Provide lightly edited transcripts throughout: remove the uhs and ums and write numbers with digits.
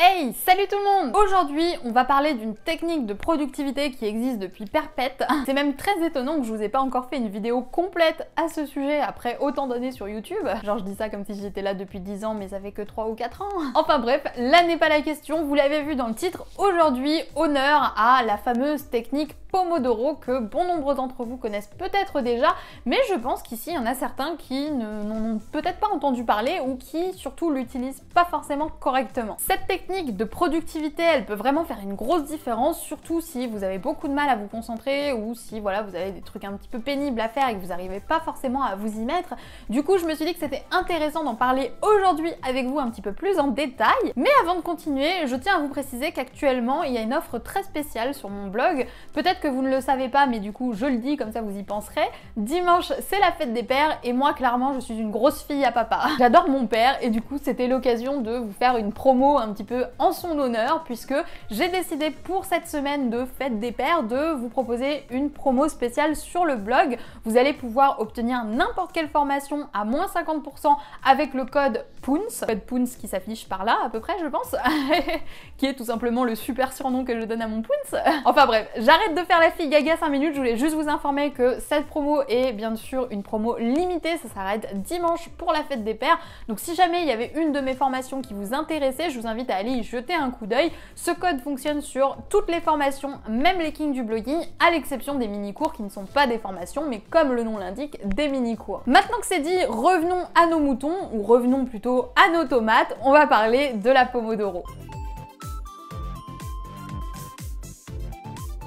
Hey, salut tout le monde! Aujourd'hui, on va parler d'une technique de productivité qui existe depuis perpète. C'est même très étonnant que je vous ai pas encore fait une vidéo complète à ce sujet après autant d'années sur YouTube. Genre je dis ça comme si j'étais là depuis 10 ans mais ça fait que 3 ou 4 ans. Enfin bref, là n'est pas la question, vous l'avez vu dans le titre. Aujourd'hui, honneur à la fameuse technique Pomodoro que bon nombre d'entre vous connaissent peut-être déjà, mais je pense qu'ici il y en a certains qui n'en ont peut-être pas entendu parler ou qui surtout l'utilisent pas forcément correctement. Cette technique de productivité, elle peut vraiment faire une grosse différence, surtout si vous avez beaucoup de mal à vous concentrer ou si voilà vous avez des trucs un petit peu pénibles à faire et que vous n'arrivez pas forcément à vous y mettre. Du coup, je me suis dit que c'était intéressant d'en parler aujourd'hui avec vous un petit peu plus en détail. Mais avant de continuer, je tiens à vous préciser qu'actuellement il y a une offre très spéciale sur mon blog. Peut-être que vous ne le savez pas, mais du coup je le dis comme ça vous y penserez. Dimanche c'est la fête des pères et moi clairement je suis une grosse fille à papa. J'adore mon père et du coup c'était l'occasion de vous faire une promo un petit peu en son honneur puisque j'ai décidé pour cette semaine de fête des pères de vous proposer une promo spéciale sur le blog. Vous allez pouvoir obtenir n'importe quelle formation à moins 50% avec le code POUNS, code POUNS qui s'affiche par là à peu près je pense, qui est tout simplement le super surnom que je donne à mon POUNS. Enfin bref, j'arrête de faire la fille gaga 5 minutes, je voulais juste vous informer que cette promo est bien sûr une promo limitée, ça s'arrête dimanche pour la fête des pères. Donc si jamais il y avait une de mes formations qui vous intéressait, je vous invite à aller y jeter un coup d'œil. Ce code fonctionne sur toutes les formations, même les kings du blogging, à l'exception des mini-cours qui ne sont pas des formations, mais comme le nom l'indique, des mini-cours. Maintenant que c'est dit, revenons à nos moutons, ou revenons plutôt à nos tomates, on va parler de la Pomodoro.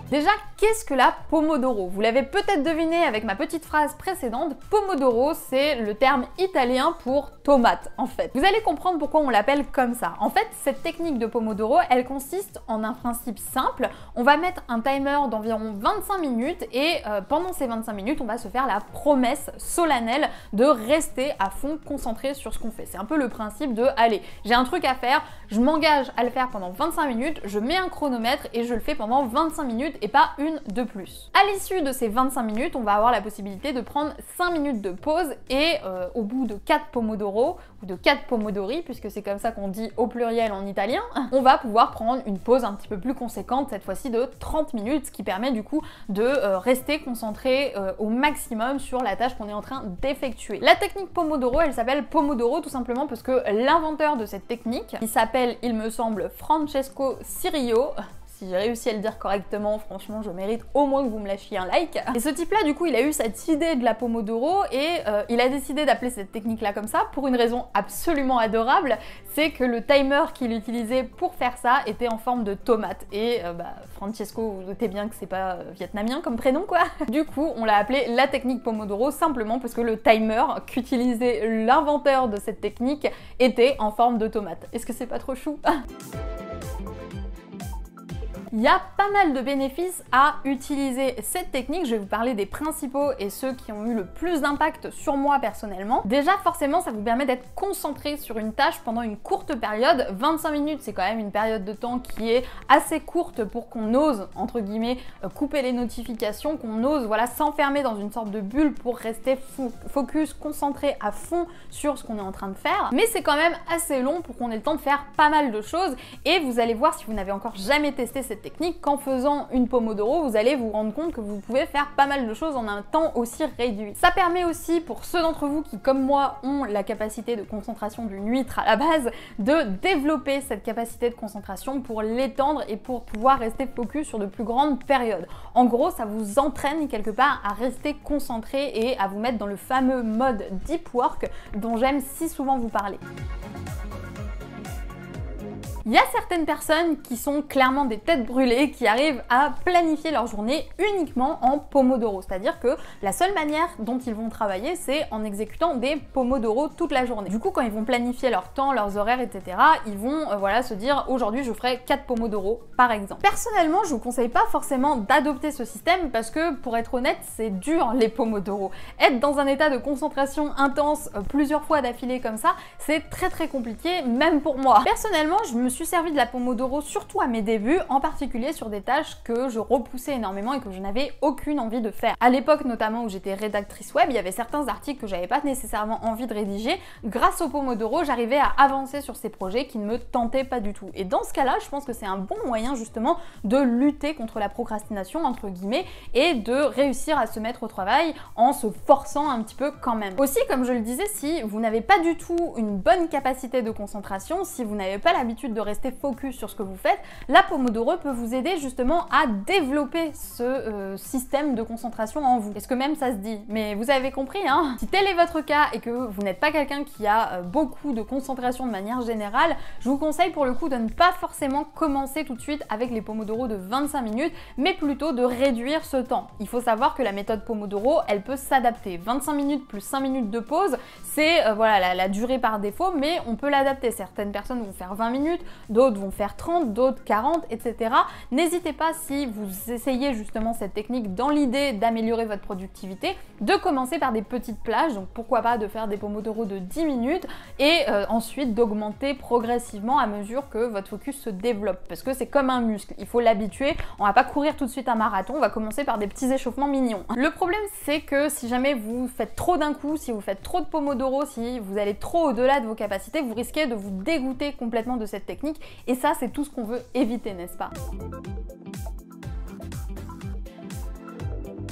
Déjà, qu'est-ce que la Pomodoro? Vous l'avez peut-être deviné avec ma petite phrase précédente, Pomodoro c'est le terme italien pour tomate en fait. Vous allez comprendre pourquoi on l'appelle comme ça. En fait, cette technique de Pomodoro, elle consiste en un principe simple. On va mettre un timer d'environ 25 minutes et pendant ces 25 minutes, on va se faire la promesse solennelle de rester à fond concentré sur ce qu'on fait. C'est un peu le principe de, allez, j'ai un truc à faire, je m'engage à le faire pendant 25 minutes, je mets un chronomètre et je le fais pendant 25 minutes et pas une de plus. À l'issue de ces 25 minutes, on va avoir la possibilité de prendre 5 minutes de pause et au bout de 4 Pomodoro, ou de 4 Pomodori, puisque c'est comme ça qu'on dit au pluriel en italien, on va pouvoir prendre une pause un petit peu plus conséquente, cette fois-ci de 30 minutes, ce qui permet du coup de rester concentré au maximum sur la tâche qu'on est en train d'effectuer. La technique Pomodoro, elle s'appelle Pomodoro tout simplement parce que l'inventeur de cette technique, il s'appelle, il me semble, Francesco Cirillo. Si j'ai réussi à le dire correctement, franchement, je mérite au moins que vous me lâchiez un like. Et ce type-là, du coup, il a eu cette idée de la Pomodoro et il a décidé d'appeler cette technique-là comme ça pour une raison absolument adorable, c'est que le timer qu'il utilisait pour faire ça était en forme de tomate. Et Francesco, vous doutez bien que c'est pas vietnamien comme prénom, quoi. Du coup, on l'a appelé la technique Pomodoro simplement parce que le timer qu'utilisait l'inventeur de cette technique était en forme de tomate. Est-ce que c'est pas trop chou? Il y a pas mal de bénéfices à utiliser cette technique, je vais vous parler des principaux et ceux qui ont eu le plus d'impact sur moi personnellement. Déjà forcément ça vous permet d'être concentré sur une tâche pendant une courte période, 25 minutes c'est quand même une période de temps qui est assez courte pour qu'on ose entre guillemets couper les notifications, qu'on ose voilà s'enfermer dans une sorte de bulle pour rester focus, concentré à fond sur ce qu'on est en train de faire. Mais c'est quand même assez long pour qu'on ait le temps de faire pas mal de choses et vous allez voir si vous n'avez encore jamais testé cette technique qu'en faisant une Pomodoro, vous allez vous rendre compte que vous pouvez faire pas mal de choses en un temps aussi réduit. Ça permet aussi pour ceux d'entre vous qui, comme moi, ont la capacité de concentration d'une huître à la base, de développer cette capacité de concentration pour l'étendre et pour pouvoir rester focus sur de plus grandes périodes. En gros, ça vous entraîne quelque part à rester concentré et à vous mettre dans le fameux mode deep work dont j'aime si souvent vous parler. Il y a certaines personnes qui sont clairement des têtes brûlées qui arrivent à planifier leur journée uniquement en Pomodoro, c'est-à-dire que la seule manière dont ils vont travailler c'est en exécutant des Pomodoro toute la journée. Du coup quand ils vont planifier leur temps, leurs horaires, etc., ils vont voilà, se dire aujourd'hui je ferai 4 Pomodoro par exemple. Personnellement je vous conseille pas forcément d'adopter ce système parce que pour être honnête c'est dur les Pomodoro. Être dans un état de concentration intense plusieurs fois d'affilée comme ça c'est très compliqué même pour moi. Personnellement je me suis servi de la Pomodoro surtout à mes débuts, en particulier sur des tâches que je repoussais énormément et que je n'avais aucune envie de faire. À l'époque notamment où j'étais rédactrice web, il y avait certains articles que j'avais pas nécessairement envie de rédiger. Grâce au Pomodoro, j'arrivais à avancer sur ces projets qui ne me tentaient pas du tout. Et dans ce cas-là, je pense que c'est un bon moyen justement de lutter contre la procrastination entre guillemets et de réussir à se mettre au travail en se forçant un petit peu quand même. Aussi, comme je le disais, si vous n'avez pas du tout une bonne capacité de concentration, si vous n'avez pas l'habitude de rester focus sur ce que vous faites, la Pomodoro peut vous aider justement à développer ce système de concentration en vous. Est-ce que même ça se dit? Mais vous avez compris, hein? Si tel est votre cas et que vous n'êtes pas quelqu'un qui a beaucoup de concentration de manière générale, je vous conseille pour le coup de ne pas forcément commencer tout de suite avec les Pomodoro de 25 minutes, mais plutôt de réduire ce temps. Il faut savoir que la méthode Pomodoro, elle peut s'adapter. 25 minutes plus 5 minutes de pause, c'est voilà la durée par défaut, mais on peut l'adapter. Certaines personnes vont faire 20 minutes, d'autres vont faire 30, d'autres 40, etc. N'hésitez pas, si vous essayez justement cette technique dans l'idée d'améliorer votre productivité, de commencer par des petites plages, donc pourquoi pas de faire des Pomodoro de 10 minutes et ensuite d'augmenter progressivement à mesure que votre focus se développe, parce que c'est comme un muscle, il faut l'habituer, on va pas courir tout de suite un marathon, on va commencer par des petits échauffements mignons. Le problème c'est que si jamais vous faites trop d'un coup, si vous faites trop de Pomodoro, si vous allez trop au-delà de vos capacités, vous risquez de vous dégoûter complètement de cette technique et ça c'est tout ce qu'on veut éviter, n'est-ce pas?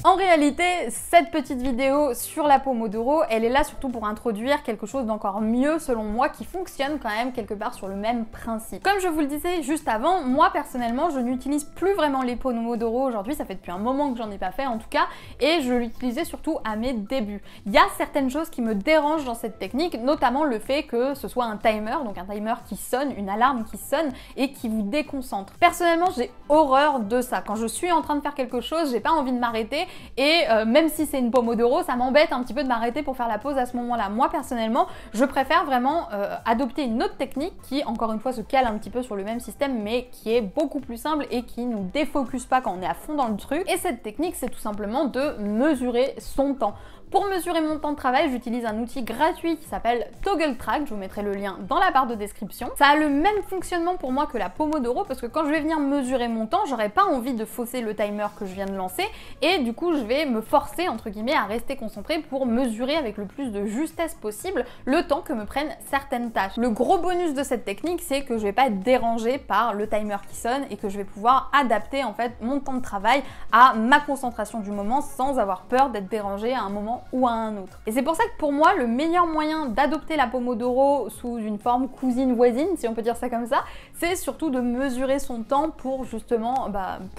En réalité, cette petite vidéo sur la Pomodoro, elle est là surtout pour introduire quelque chose d'encore mieux selon moi, qui fonctionne quand même quelque part sur le même principe. Comme je vous le disais juste avant, moi personnellement, je n'utilise plus vraiment les Pomodoro aujourd'hui, ça fait depuis un moment que j'en ai pas fait en tout cas, et je l'utilisais surtout à mes débuts. Il y a certaines choses qui me dérangent dans cette technique, notamment le fait que ce soit un timer, donc un timer qui sonne, une alarme qui sonne et qui vous déconcentre. Personnellement, j'ai horreur de ça. Quand je suis en train de faire quelque chose, j'ai pas envie de m'arrêter. Et même si c'est une Pomodoro, ça m'embête un petit peu de m'arrêter pour faire la pause à ce moment-là. Moi personnellement, je préfère vraiment adopter une autre technique qui, encore une fois, se cale un petit peu sur le même système, mais qui est beaucoup plus simple et qui nous défocus pas quand on est à fond dans le truc. Et cette technique, c'est tout simplement de mesurer son temps. Pour mesurer mon temps de travail, j'utilise un outil gratuit qui s'appelle ToggleTrack, je vous mettrai le lien dans la barre de description. Ça a le même fonctionnement pour moi que la Pomodoro, parce que quand je vais venir mesurer mon temps, j'aurais pas envie de fausser le timer que je viens de lancer, et du coup je vais me forcer entre guillemets à rester concentrée pour mesurer avec le plus de justesse possible le temps que me prennent certaines tâches. Le gros bonus de cette technique, c'est que je vais pas être dérangée par le timer qui sonne et que je vais pouvoir adapter en fait mon temps de travail à ma concentration du moment sans avoir peur d'être dérangée à un moment ou à un autre. Et c'est pour ça que pour moi, le meilleur moyen d'adopter la Pomodoro sous une forme cousine-voisine, si on peut dire ça comme ça, c'est surtout de mesurer son temps pour justement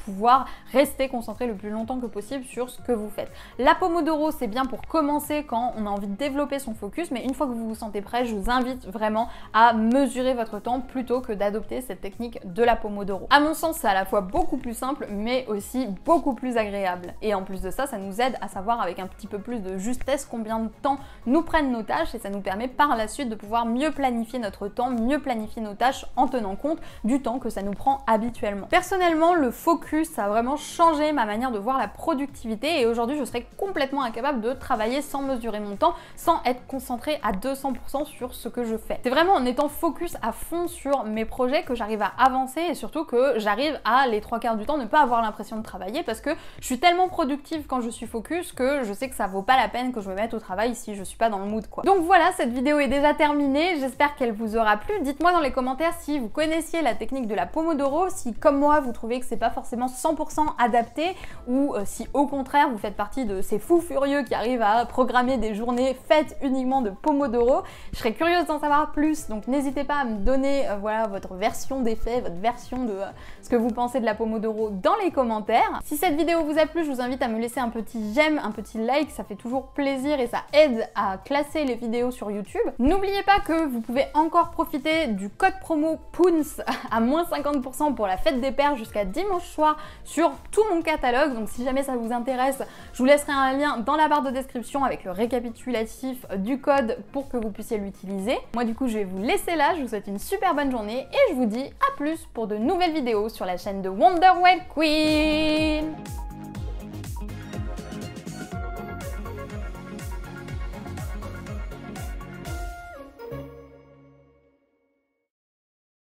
pouvoir rester concentré le plus longtemps que possible sur ce que vous faites. La Pomodoro, c'est bien pour commencer quand on a envie de développer son focus, mais une fois que vous vous sentez prêt, je vous invite vraiment à mesurer votre temps plutôt que d'adopter cette technique de la Pomodoro. À mon sens, c'est à la fois beaucoup plus simple, mais aussi beaucoup plus agréable. Et en plus de ça, ça nous aide à savoir avec un petit peu plus de justesse combien de temps nous prennent nos tâches et ça nous permet par la suite de pouvoir mieux planifier notre temps, mieux planifier nos tâches en tenant compte du temps que ça nous prend habituellement. Personnellement, le focus, ça a vraiment changé ma manière de voir la productivité et aujourd'hui, je serais complètement incapable de travailler sans mesurer mon temps, sans être concentrée à 200% sur ce que je fais. C'est vraiment en étant focus à fond sur mes projets que j'arrive à avancer et surtout que j'arrive à, les 3/4 du temps, ne pas avoir l'impression de travailler parce que je suis tellement productive quand je suis focus que je sais que ça vaut pas la peine que je me mette au travail si je suis pas dans le mood quoi. Donc voilà, cette vidéo est déjà terminée, j'espère qu'elle vous aura plu. Dites-moi dans les commentaires si vous connaissiez la technique de la Pomodoro, si comme moi vous trouvez que c'est pas forcément 100% adapté ou si au contraire vous faites partie de ces fous furieux qui arrivent à programmer des journées faites uniquement de Pomodoro. Je serais curieuse d'en savoir plus, donc n'hésitez pas à me donner voilà, votre version des faits, votre version de ce que vous pensez de la Pomodoro dans les commentaires. Si cette vidéo vous a plu, je vous invite à me laisser un petit j'aime, un petit like, ça fait toujours plaisir et ça aide à classer les vidéos sur YouTube. N'oubliez pas que vous pouvez encore profiter du code promo POUNS à moins 50% pour la fête des pères jusqu'à dimanche soir sur tout mon catalogue. Donc si jamais ça vous intéresse, je vous laisserai un lien dans la barre de description avec le récapitulatif du code pour que vous puissiez l'utiliser. Moi du coup je vais vous laisser là, je vous souhaite une super bonne journée et je vous dis à plus pour de nouvelles vidéos sur la chaîne de Wonder Web Queen.